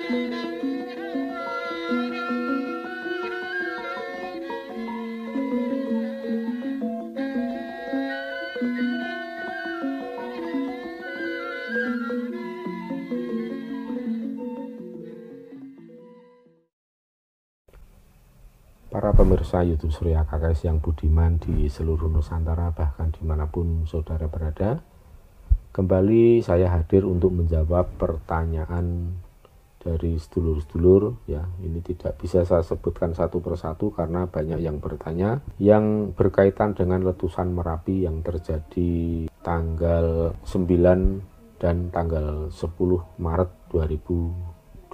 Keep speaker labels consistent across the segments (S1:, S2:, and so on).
S1: Para pemirsa YouTube Surya KKS yang budiman di seluruh Nusantara, bahkan dimanapun saudara berada, kembali saya hadir untuk menjawab pertanyaan dari sedulur-sedulur. Ya, ini tidak bisa saya sebutkan satu persatu karena banyak yang bertanya yang berkaitan dengan letusan Merapi yang terjadi tanggal 9 dan tanggal 10 Maret 2022.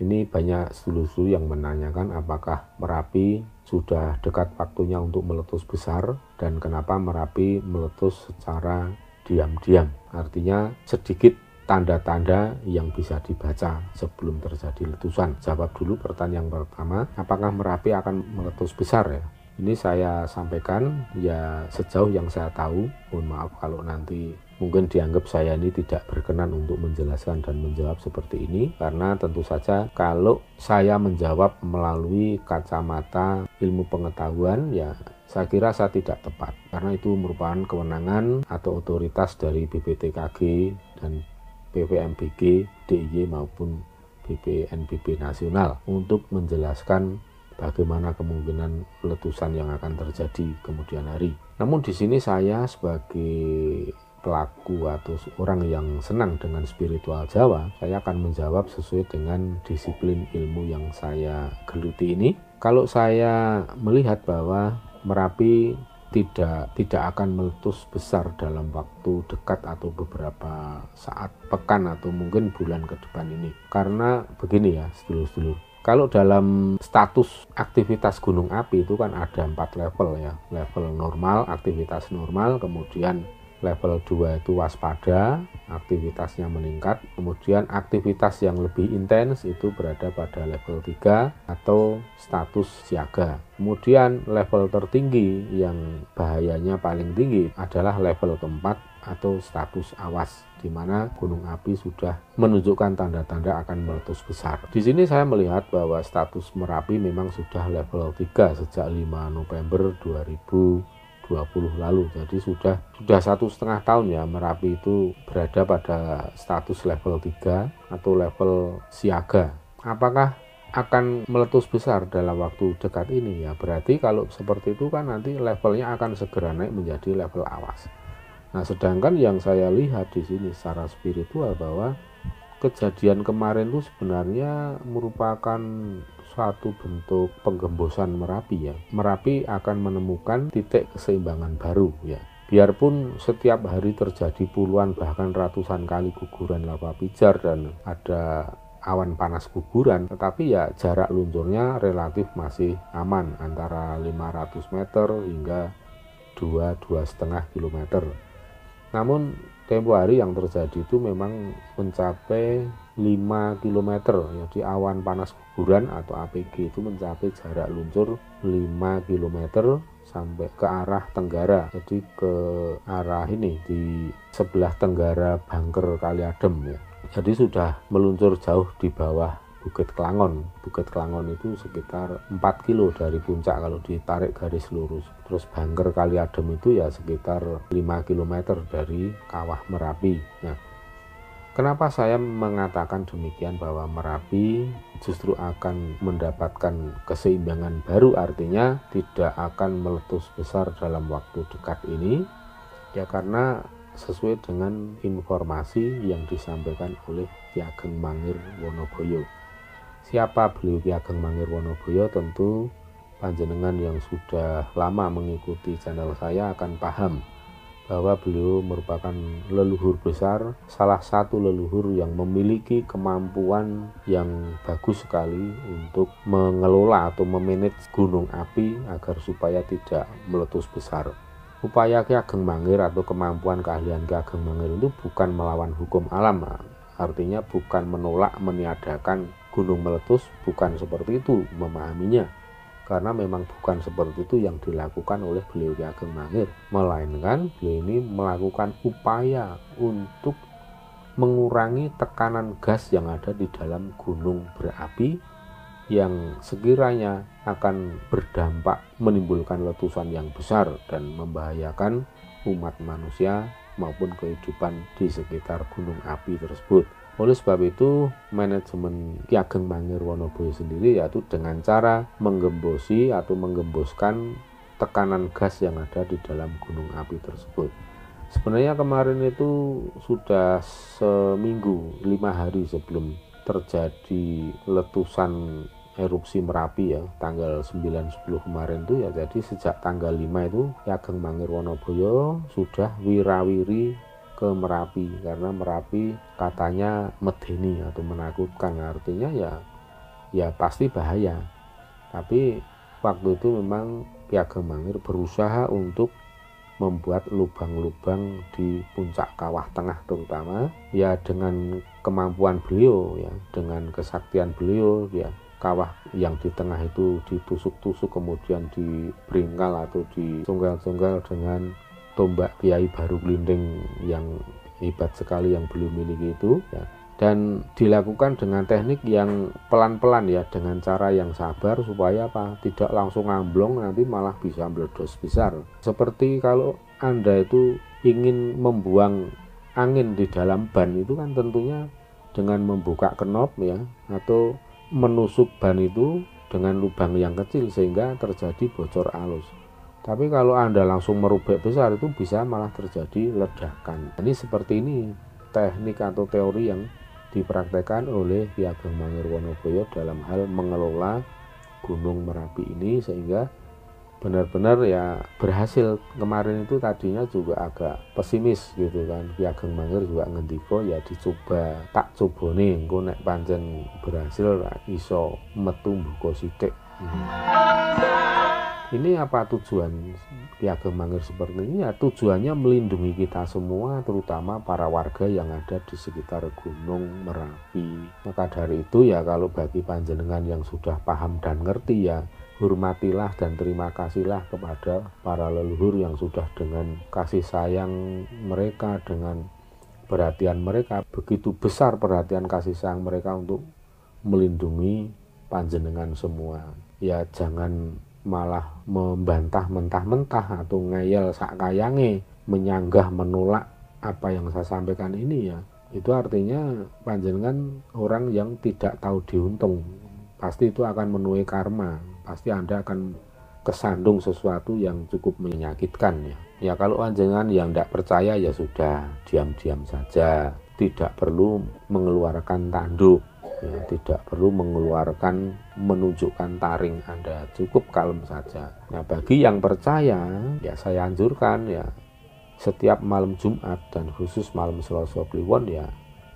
S1: Ini banyak sedulur-sedulur yang menanyakan apakah Merapi sudah dekat waktunya untuk meletus besar dan kenapa Merapi meletus secara diam-diam. Artinya sedikit tanda-tanda yang bisa dibaca sebelum terjadi letusan. Jawab dulu pertanyaan pertama, apakah Merapi akan meletus besar ya? Ini saya sampaikan ya sejauh yang saya tahu. Mohon maaf kalau nanti mungkin dianggap saya ini tidak berkenan untuk menjelaskan dan menjawab seperti ini, karena tentu saja kalau saya menjawab melalui kacamata ilmu pengetahuan ya saya kira saya tidak tepat, karena itu merupakan kewenangan atau otoritas dari BPTKG dan PVMBG, DIY maupun BPNBB nasional untuk menjelaskan bagaimana kemungkinan letusan yang akan terjadi kemudian hari. Namun di sini saya sebagai pelaku atau orang yang senang dengan spiritual Jawa, saya akan menjawab sesuai dengan disiplin ilmu yang saya geluti ini. Kalau saya melihat bahwa Merapi tidak akan meletus besar dalam waktu dekat atau beberapa saat, pekan atau mungkin bulan ke depan ini. Karena begini ya sedulur-sedulur, kalau dalam status aktivitas gunung api itu kan ada 4 level ya. Level normal, aktivitas normal, kemudian level 2 itu waspada, aktivitasnya meningkat. Kemudian aktivitas yang lebih intens itu berada pada level 3 atau status siaga. Kemudian level tertinggi yang bahayanya paling tinggi adalah level keempat atau status awas, di mana gunung api sudah menunjukkan tanda-tanda akan meletus besar. Di sini saya melihat bahwa status Merapi memang sudah level 3 sejak 5 November 2020 lalu. Jadi sudah 1,5 tahun ya Merapi itu berada pada status level 3 atau level siaga. Apakah akan meletus besar dalam waktu dekat ini ya? Berarti kalau seperti itu kan nanti levelnya akan segera naik menjadi level awas. Nah, sedangkan yang saya lihat di sini secara spiritual bahwa kejadian kemarin itu sebenarnya merupakan suatu bentuk penggembosan Merapi ya. Merapi akan menemukan titik keseimbangan baru ya. Biarpun setiap hari terjadi puluhan bahkan ratusan kali guguran lava pijar dan ada awan panas guguran, tetapi ya jarak luncurnya relatif masih aman antara 500 meter hingga 2,5 kilometer. Namun tempo hari yang terjadi itu memang mencapai 5 km. Jadi awan panas guguran atau APG itu mencapai jarak luncur 5 km sampai ke arah tenggara. Jadi ke arah ini di sebelah tenggara Bangker Kaliadem ya. Jadi sudah meluncur jauh di bawah Bukit Kelangon. Bukit Kelangon itu sekitar 4 kilo dari puncak kalau ditarik garis lurus. Terus Bangker Kaliadem itu ya sekitar 5 km dari kawah Merapi. Nah, kenapa saya mengatakan demikian bahwa Merapi justru akan mendapatkan keseimbangan baru, artinya tidak akan meletus besar dalam waktu dekat ini? Ya karena sesuai dengan informasi yang disampaikan oleh Ki Ageng Mangir Wonoboyo. Siapa beliau Ki Ageng Mangir Wonoboyo? Tentu panjenengan yang sudah lama mengikuti channel saya akan paham bahwa beliau merupakan leluhur besar, salah satu leluhur yang memiliki kemampuan yang bagus sekali untuk mengelola atau memanage gunung api agar supaya tidak meletus besar. Upaya Ki Ageng Mangir atau kemampuan keahlian Ki Ageng Mangir itu bukan melawan hukum alam, artinya bukan menolak meniadakan gunung meletus, bukan seperti itu memahaminya, karena memang bukan seperti itu yang dilakukan oleh beliau Ki Ageng Mangir, melainkan beliau ini melakukan upaya untuk mengurangi tekanan gas yang ada di dalam gunung berapi yang sekiranya akan berdampak menimbulkan letusan yang besar dan membahayakan umat manusia maupun kehidupan di sekitar gunung api tersebut. Oleh sebab itu, manajemen Ki Ageng Mangir Wonoboyo sendiri yaitu dengan cara menggembosi atau menggemboskan tekanan gas yang ada di dalam gunung api tersebut. Sebenarnya kemarin itu sudah seminggu, 5 hari sebelum terjadi letusan erupsi Merapi ya, tanggal 9-10 kemarin itu ya. Jadi sejak tanggal 5 itu Ki Ageng Mangir Wonoboyo sudah wirawiri ke Merapi karena Merapi katanya medeni atau menakutkan, artinya ya pasti bahaya. Tapi waktu itu memang Ki Ageng Mangir berusaha untuk membuat lubang-lubang di puncak kawah tengah terutama ya, dengan kemampuan beliau ya, dengan kesaktian beliau ya. Kawah yang di tengah itu ditusuk-tusuk kemudian diberingkal atau disunggal-sunggal dengan tombak Kiai Baru Glinding yang hebat sekali yang beliau miliki itu ya. Dan dilakukan dengan teknik yang pelan-pelan ya, dengan cara yang sabar supaya tidak langsung amblong, nanti malah bisa meledos besar. Seperti kalau Anda itu ingin membuang angin di dalam ban itu kan tentunya dengan membuka knop ya, atau menusuk ban itu dengan lubang yang kecil sehingga terjadi bocor halus. Tapi kalau Anda langsung merubek besar itu bisa malah terjadi ledakan. Ini seperti ini teknik atau teori yang dipraktekkan oleh Ki Ageng Mangir Wonoboyo dalam hal mengelola Gunung Merapi ini sehingga benar-benar ya berhasil. Kemarin itu tadinya juga agak pesimis gitu kan, Ki Ageng Mangir juga ngendiko ya dicoba tak cobone engko nek pancen berhasil iso metu mbuka sithik. Ini apa tujuan Ki Ageng Mangir seperti ini? Ya tujuannya melindungi kita semua, terutama para warga yang ada di sekitar Gunung Merapi. Maka dari itu ya kalau bagi panjenengan yang sudah paham dan ngerti ya, hormatilah dan terima kasihlah kepada para leluhur yang sudah dengan kasih sayang mereka, dengan perhatian mereka, begitu besar perhatian kasih sayang mereka untuk melindungi panjenengan semua. Ya jangan malah membantah mentah-mentah atau ngeyel sakkayange, menyanggah menolak apa yang saya sampaikan ini ya. Itu artinya panjenengan orang yang tidak tahu diuntung. Pasti itu akan menuai karma. Pasti Anda akan kesandung sesuatu yang cukup menyakitkan ya. Ya kalau panjenengan yang tidak percaya ya sudah diam-diam saja. Tidak perlu mengeluarkan tanduk. Ya, tidak perlu menunjukkan taring Anda, cukup kalem saja. Nah bagi yang percaya ya saya anjurkan ya setiap malam Jumat dan khusus malam Selasa Kliwon ya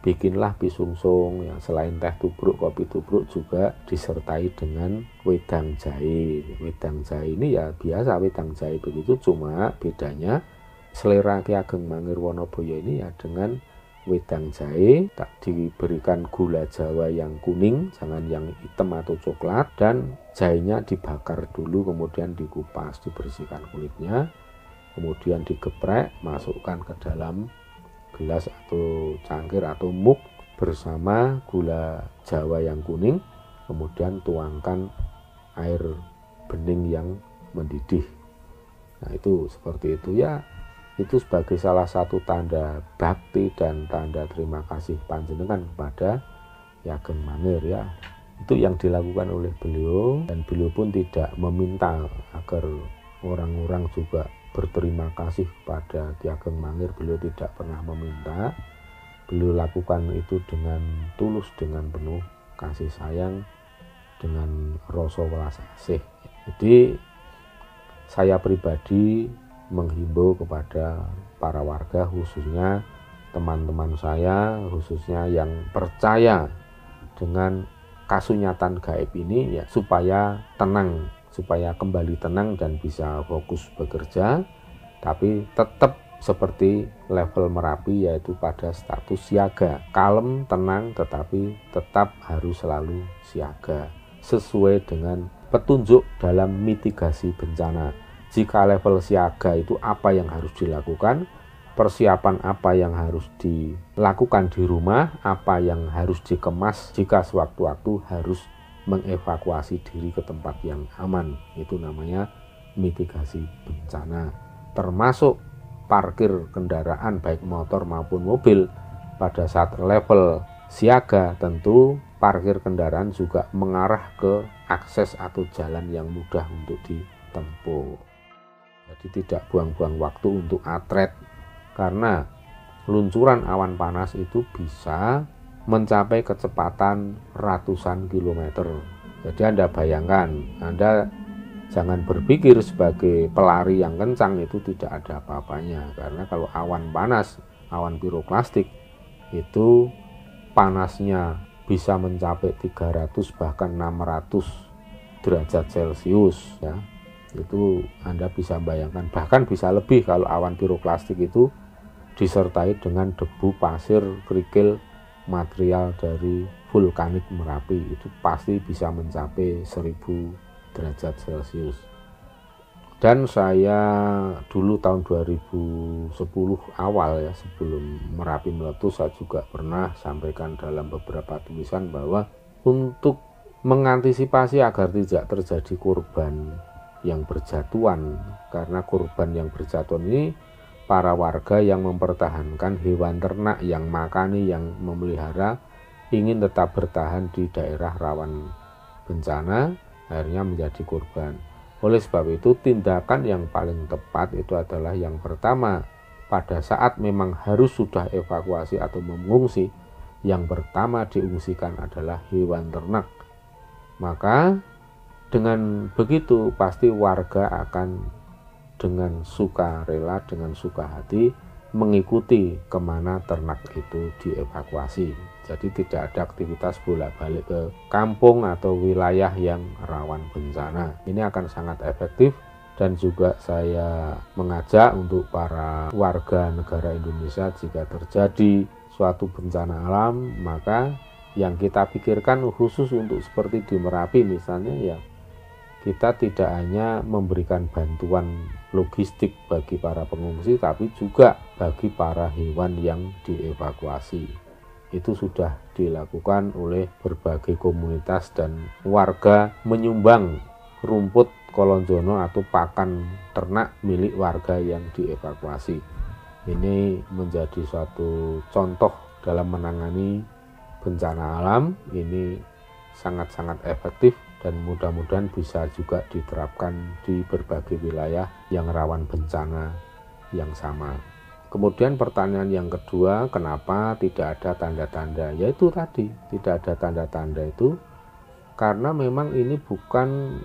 S1: bikinlah pisungsung ya, selain teh tubruk, kopi tubruk juga disertai dengan wedang jahe. Wedang jahe ini ya biasa wedang jahe begitu, cuma bedanya selera Ki Ageng Mangir Wonoboyo ini ya dengan wedang jahe tak diberikan gula Jawa yang kuning, jangan yang hitam atau coklat, dan jahenya dibakar dulu kemudian dikupas, dibersihkan kulitnya, kemudian digeprek, masukkan ke dalam gelas atau cangkir atau mug bersama gula Jawa yang kuning, kemudian tuangkan air bening yang mendidih. Nah itu seperti itu ya. Itu sebagai salah satu tanda bakti dan tanda terima kasih panjenengan kepada Ki Ageng Mangir ya. Itu yang dilakukan oleh beliau, dan beliau pun tidak meminta agar orang-orang juga berterima kasih kepada Ki Ageng Mangir. Beliau tidak pernah meminta. Beliau lakukan itu dengan tulus, dengan penuh kasih sayang, dengan rasa welas asih. Jadi saya pribadi menghimbau kepada para warga, khususnya teman-teman saya, khususnya yang percaya dengan kasunyatan gaib ini ya, supaya tenang, supaya kembali tenang dan bisa fokus bekerja, tapi tetap seperti level Merapi, yaitu pada status siaga, kalem, tenang, tetapi tetap harus selalu siaga sesuai dengan petunjuk dalam mitigasi bencana. Jika level siaga itu apa yang harus dilakukan, persiapan apa yang harus dilakukan di rumah, apa yang harus dikemas jika sewaktu-waktu harus mengevakuasi diri ke tempat yang aman. Itu namanya mitigasi bencana, termasuk parkir kendaraan baik motor maupun mobil pada saat level siaga. Tentu parkir kendaraan juga mengarah ke akses atau jalan yang mudah untuk ditempuh. Jadi tidak buang-buang waktu untuk atret, karena luncuran awan panas itu bisa mencapai kecepatan ratusan kilometer. Jadi Anda bayangkan, Anda jangan berpikir sebagai pelari yang kencang itu tidak ada apa-apanya, karena kalau awan panas, awan piroklastik itu panasnya bisa mencapai 300 bahkan 600 derajat Celcius ya. Itu Anda bisa bayangkan, bahkan bisa lebih kalau awan piroklastik itu disertai dengan debu, pasir, kerikil, material dari vulkanik Merapi, itu pasti bisa mencapai 1000 derajat Celcius. Dan saya dulu tahun 2010 awal ya, sebelum Merapi meletus, saya juga pernah sampaikan dalam beberapa tulisan bahwa untuk mengantisipasi agar tidak terjadi korban yang berjatuhan, karena korban yang berjatuhan ini para warga yang mempertahankan hewan ternak, yang makani, yang memelihara, ingin tetap bertahan di daerah rawan bencana, akhirnya menjadi korban. Oleh sebab itu, tindakan yang paling tepat itu adalah yang pertama, pada saat memang harus sudah evakuasi atau mengungsi, yang pertama diungsikan adalah hewan ternak. Maka dengan begitu pasti warga akan dengan sukarela, dengan suka hati mengikuti kemana ternak itu dievakuasi. Jadi tidak ada aktivitas bolak-balik ke kampung atau wilayah yang rawan bencana. Ini akan sangat efektif, dan juga saya mengajak untuk para warga negara Indonesia, jika terjadi suatu bencana alam, maka yang kita pikirkan khusus untuk seperti di Merapi misalnya, ya kita tidak hanya memberikan bantuan logistik bagi para pengungsi, tapi juga bagi para hewan yang dievakuasi. Itu sudah dilakukan oleh berbagai komunitas, dan warga menyumbang rumput kolonjono atau pakan ternak milik warga yang dievakuasi. Ini menjadi suatu contoh dalam menangani bencana alam. Ini sangat-sangat efektif, dan mudah-mudahan bisa juga diterapkan di berbagai wilayah yang rawan bencana yang sama. Kemudian pertanyaan yang kedua, kenapa tidak ada tanda-tanda? Yaitu tadi, tidak ada tanda-tanda itu karena memang ini bukan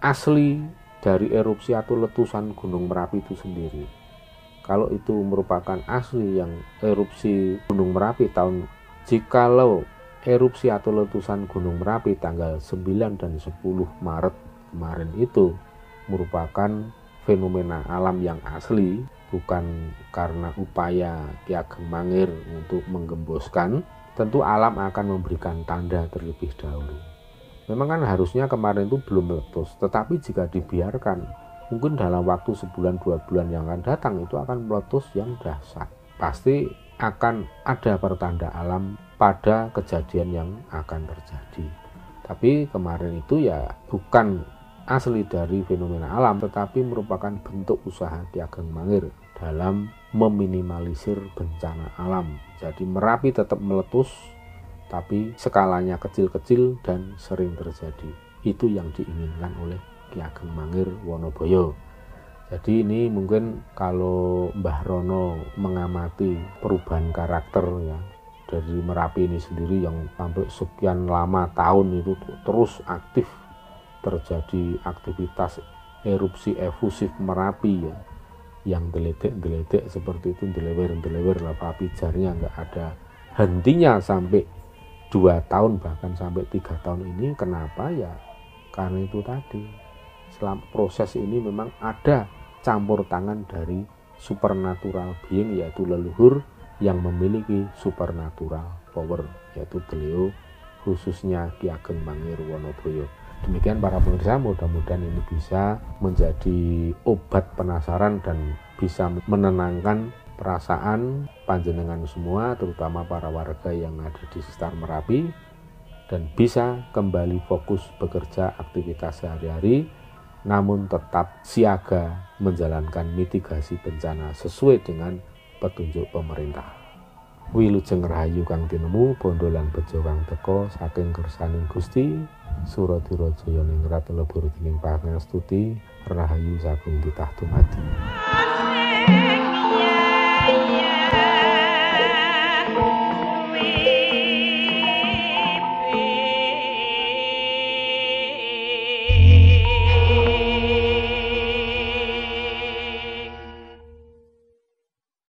S1: asli dari erupsi atau letusan Gunung Merapi itu sendiri. Kalau itu merupakan asli yang erupsi Gunung Merapi jikalau erupsi atau letusan Gunung Merapi tanggal 9 dan 10 Maret kemarin itu merupakan fenomena alam yang asli, bukan karena upaya Ki Ageng Mangir untuk menggemboskan, tentu alam akan memberikan tanda terlebih dahulu. Memang kan harusnya kemarin itu belum meletus, tetapi jika dibiarkan, mungkin dalam waktu sebulan 2 bulan yang akan datang itu akan meletus yang dahsyat. Pasti akan ada pertanda alam pada kejadian yang akan terjadi. Tapi kemarin itu ya bukan asli dari fenomena alam, tetapi merupakan bentuk usaha Ki Ageng Mangir dalam meminimalisir bencana alam. Jadi Merapi tetap meletus, tapi skalanya kecil-kecil dan sering terjadi. Itu yang diinginkan oleh Ki Ageng Mangir Wonoboyo. Jadi ini mungkin kalau Mbah Rono mengamati perubahan karakter ya dari Merapi ini sendiri yang sampai sekian lama tahun itu terus aktif terjadi aktivitas erupsi efusif Merapi ya, yang geledek seperti itu, delewer lava pijarnya nggak ada hentinya sampai 2 tahun bahkan sampai 3 tahun ini. Kenapa ya? Karena itu tadi, selama proses ini memang ada campur tangan dari supernatural being, yaitu leluhur yang memiliki supernatural power, yaitu beliau khususnya Ki Ageng Mangir Wonoboyo. Demikian para pemirsa, mudah-mudahan ini bisa menjadi obat penasaran dan bisa menenangkan perasaan panjenengan semua, terutama para warga yang ada di sekitar Merapi, dan bisa kembali fokus bekerja aktivitas sehari-hari, namun tetap siaga menjalankan mitigasi bencana sesuai dengan petunjuk pemerintah. Wilujeng rahayu kang tinemu, bondo lan bejo kang teka saking kersaning Gusti, Suradira Jaya ningrat lebur dening pangastuti, rahayu sagung titah dumadi.